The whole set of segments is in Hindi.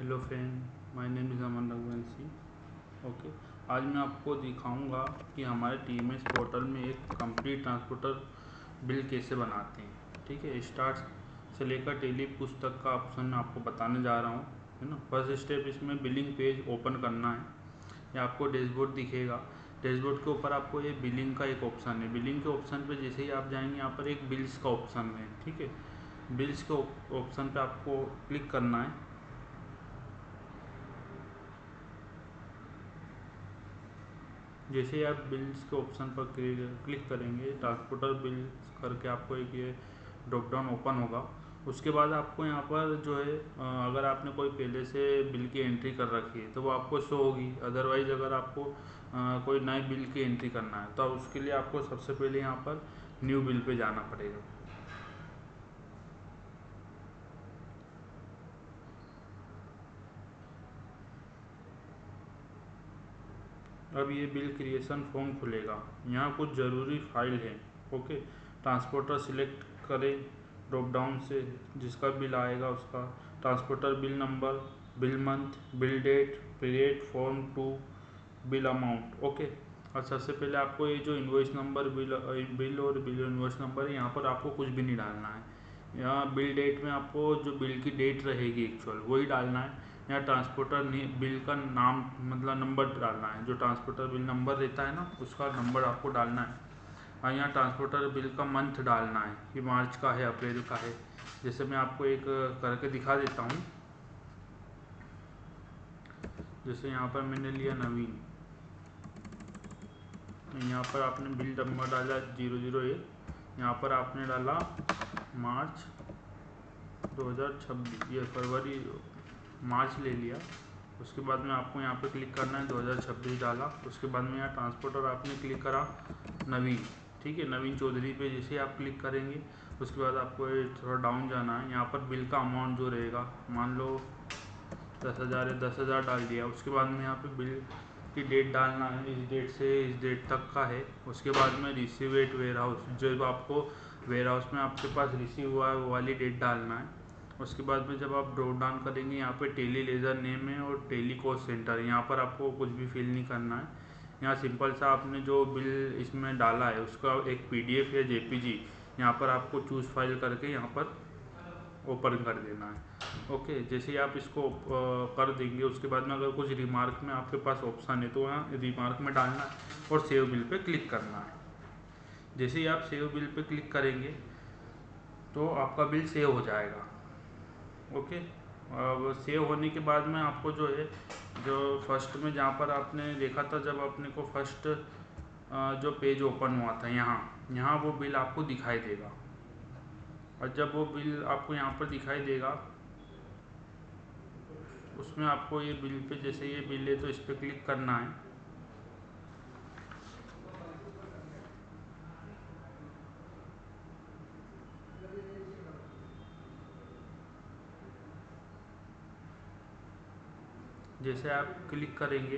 Hello friend, my name is Aman Raghuvanshi. Okay, आज मैं आपको दिखाऊंगा कि हमारे टीएमएस पोर्टल में एक कंप्लीट ट्रांसपोर्टर बिल कैसे बनाते हैं। ठीक है, स्टार्ट से लेकर टेली पुस्तक का ऑप्शन मैं आपको बताने जा रहा हूँ, है ना। फर्स्ट स्टेप, इसमें बिलिंग पेज ओपन करना है। ये आपको डैशबोर्ड दिखेगा। डैशबोर्ड के ऊपर आपको ये बिलिंग का एक ऑप्शन है। बिलिंग के ऑप्शन पे जैसे ही आप जाएंगे, यहाँ पर एक बिल्स का ऑप्शन है। ठीक है, बिल्स के ऑप्शन पे आपको क्लिक करना है। जैसे ही आप बिल्स के ऑप्शन पर क्लिक करेंगे, ट्रांसपोर्टर बिल्स करके आपको एक ये ड्रॉप डाउन ओपन होगा। उसके बाद आपको यहाँ पर जो है अगर आपने कोई पहले से बिल की एंट्री कर रखी है तो वो आपको शो होगी। अदरवाइज़ अगर आपको कोई नए बिल की एंट्री करना है तो उसके लिए आपको सबसे पहले यहाँ पर न्यू बिल पे जाना पड़ेगा। अब ये बिल क्रिएशन फॉर्म खुलेगा। यहाँ कुछ ज़रूरी फाइल है। ओके, ट्रांसपोर्टर सिलेक्ट करें ड्रॉप डाउन से, जिसका बिल आएगा उसका transporter bill number, bill month, bill date, period, from to, bill amount. Okay, और सबसे पहले आपको ये जो इन्वॉइस नंबर, बिल और बिल इन्वॉइस नंबर है, यहाँ पर आपको कुछ भी नहीं डालना है। यहाँ बिल डेट में आपको जो बिल की डेट रहेगी एक्चुअल वही डालना है। यहाँ ट्रांसपोर्टर बिल का नाम मतलब नंबर डालना है। जो ट्रांसपोर्टर बिल नंबर रहता है ना, उसका नंबर आपको डालना है। और यहाँ ट्रांसपोर्टर बिल का मंथ डालना है कि मार्च का है, अप्रैल का है। जैसे मैं आपको एक करके दिखा देता हूँ। जैसे यहाँ पर मैंने लिया नवीन, यहाँ पर आपने बिल नंबर डाला 001, यहाँ पर आपने डाला मार्च 2026, ये फरवरी मार्च ले लिया। उसके बाद में आपको यहाँ पे क्लिक करना है, 2026 डाला। उसके बाद में यहाँ ट्रांसपोर्टर आपने क्लिक करा नवीन। ठीक है, नवीन चौधरी पे जैसे आप क्लिक करेंगे उसके बाद आपको थोड़ा डाउन जाना है। यहाँ पर बिल का अमाउंट जो रहेगा, मान लो 10,000 है, 10,000 डाल दिया। उसके बाद में यहाँ पे बिल की डेट डालना है, इस डेट से इस डेट तक का है। उसके बाद में रिसीव एट वेयर हाउस, जब आपको वेयर हाउस में आपके पास रिसीव हुआ है वो वाली डेट डालना है। उसके बाद में जब आप ड्रॉप डाउन करेंगे, यहाँ पे टेली लेज़र नेम है और टेली कॉस्ट सेंटर है। यहाँ पर आपको कुछ भी फिल नहीं करना है। यहाँ सिंपल सा आपने जो बिल इसमें डाला है उसका एक PDF या JPG यहाँ पर आपको चूज़ फाइल करके यहाँ पर ओपन कर देना है। ओके, जैसे ही आप इसको कर देंगे, उसके बाद में अगर कुछ रिमार्क में आपके पास ऑप्शन है तो यहाँ रिमार्क में डालना है और सेव बिल पे क्लिक करना है। जैसे ही आप सेव बिल पे क्लिक करेंगे तो आपका बिल सेव हो जाएगा। ओके, अब सेव होने के बाद में आपको जो है, जो फर्स्ट में जहाँ पर आपने देखा था जब अपने को फर्स्ट जो पेज ओपन हुआ था, यहाँ यहाँ वो बिल आपको दिखाई देगा। और जब वो बिल आपको यहाँ पर दिखाई देगा, उसमें आपको ये बिल पे, जैसे ये बिल है तो इस पर क्लिक करना है। जैसे आप क्लिक करेंगे,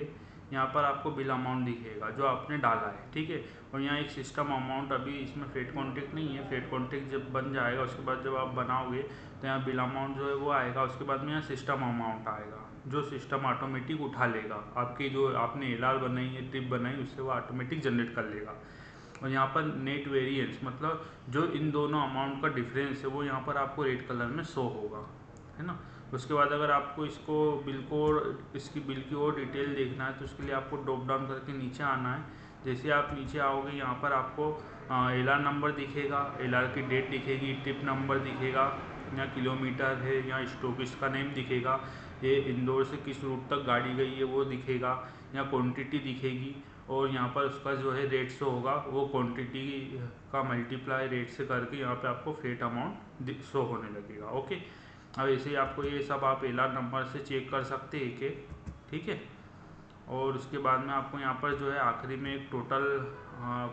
यहाँ पर आपको बिल अमाउंट दिखेगा जो आपने डाला है। ठीक है, और यहाँ एक सिस्टम अमाउंट, अभी इसमें फेड कॉन्टेक्ट नहीं है। फेड कॉन्टेक्ट जब बन जाएगा उसके बाद जब आप बनाओगे तो यहाँ बिल अमाउंट जो है वो आएगा। उसके बाद में यहाँ सिस्टम अमाउंट आएगा जो सिस्टम ऑटोमेटिक उठा लेगा। आपकी जो आपने LR बनाई है, ट्रिप बनाई, उससे वो ऑटोमेटिक जनरेट कर लेगा। और यहाँ पर नेट वेरिएंस मतलब जो इन दोनों अमाउंट का डिफरेंस है वो यहाँ पर आपको रेड कलर में शो होगा, है ना। उसके बाद अगर आपको इसको बिल को, इसकी बिल की और डिटेल देखना है तो उसके लिए आपको ड्रॉप डाउन करके नीचे आना है। जैसे आप नीचे आओगे, यहाँ पर आपको LR नंबर दिखेगा, LR की डेट दिखेगी, ट्रिप नंबर दिखेगा, यहाँ किलोमीटर है, यहाँ स्टॉकिस्ट का नेम दिखेगा, ये इंदौर से किस रूट तक गाड़ी गई है वो दिखेगा, यहाँ क्वांटिटी दिखेगी, और यहाँ पर उसका जो है रेट शो होगा। वो क्वांटिटी का मल्टीप्लाई रेट से करके यहाँ पे आपको फ्रेट अमाउंट शो होने लगेगा। ओके, अब ऐसे ही आपको ये सब आप LR नंबर से चेक कर सकते हैं एक एक। ठीक है, और उसके बाद में आपको यहाँ पर जो है आखिरी में एक टोटल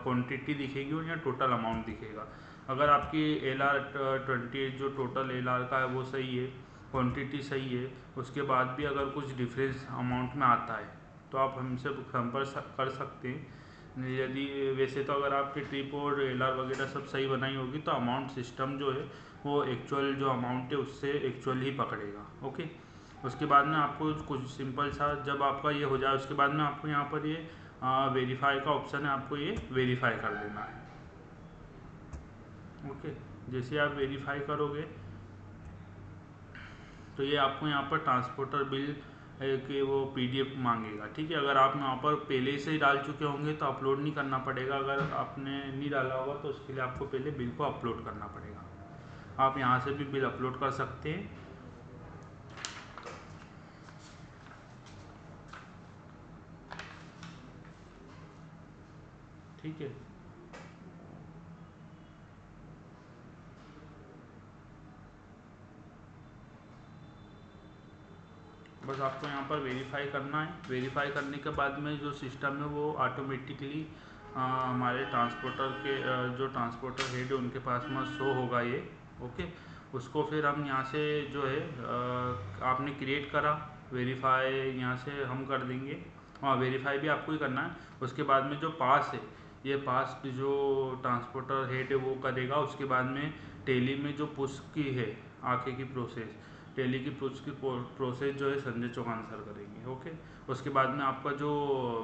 क्वांटिटी दिखेगी और यहाँ टोटल अमाउंट दिखेगा। अगर आपकी LR 28 जो टोटल LR का है वो सही है, क्वांटिटी सही है, उसके बाद भी अगर कुछ डिफरेंस अमाउंट में आता है तो आप हमसे संपर्क कर सकते हैं। यदि वैसे तो अगर आपकी ट्रिप और LR वगैरह सब सही बनाई होगी तो अमाउंट सिस्टम जो है वो एक्चुअल जो अमाउंट है उससे एक्चुअल ही पकड़ेगा। ओके, उसके बाद में आपको कुछ सिंपल सा जब आपका ये हो जाए उसके बाद में आपको यहाँ पर ये वेरीफाई का ऑप्शन है, आपको ये वेरीफाई कर देना है। ओके, जैसे आप वेरीफाई करोगे तो ये आपको यहाँ पर ट्रांसपोर्टर बिल के वो PDF मांगेगा। ठीक है, अगर आप यहाँ पर पहले से ही डाल चुके होंगे तो अपलोड नहीं करना पड़ेगा, अगर आपने नहीं डाला होगा तो उसके लिए आपको पहले बिल को अपलोड करना पड़ेगा। आप यहाँ से भी बिल अपलोड कर सकते हैं। ठीक है, बस आपको यहाँ पर वेरीफाई करना है। वेरीफाई करने के बाद में जो सिस्टम है वो ऑटोमेटिकली हमारे ट्रांसपोर्टर के जो ट्रांसपोर्टर हेड है उनके पास में शो होगा ये। ओके, उसको फिर हम यहाँ से जो है आपने क्रिएट करा वेरीफाई यहाँ से हम कर देंगे। हाँ, वेरीफाई भी आपको ही करना है। उसके बाद में जो पास है ये पास जो ट्रांसपोर्टर हेड है वो करेगा। उसके बाद में टेली में जो पुश की है आगे की प्रोसेस, टेली की पुश की प्रोसेस जो है संजय चौहान सर करेंगे। ओके, उसके बाद में आपका जो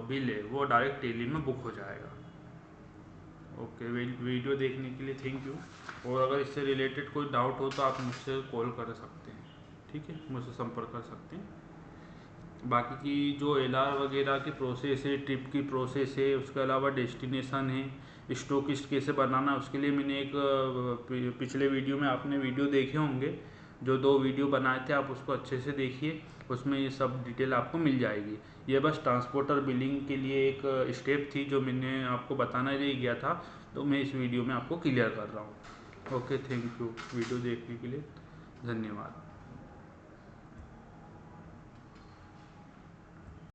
बिल है वो डायरेक्ट टेली में बुक हो जाएगा। ओके, वीडियो देखने के लिए थैंक यू। और अगर इससे रिलेटेड कोई डाउट हो तो आप मुझसे कॉल कर सकते हैं। ठीक है, मुझसे संपर्क कर सकते हैं। बाकी की जो LR वगैरह की प्रोसेस है, ट्रिप की प्रोसेस है, उसके अलावा डेस्टिनेशन है, स्टॉकिस्ट कैसे बनाना है, उसके लिए मैंने एक पिछले वीडियो में आपने वीडियो देखे होंगे, जो 2 वीडियो बनाए थे, आप उसको अच्छे से देखिए, उसमें ये सब डिटेल आपको मिल जाएगी। ये बस ट्रांसपोर्टर बिलिंग के लिए एक स्टेप थी जो मैंने आपको बताना रह गया था, तो मैं इस वीडियो में आपको क्लियर कर रहा हूँ। ओके, थैंक यू वीडियो देखने के लिए, धन्यवाद।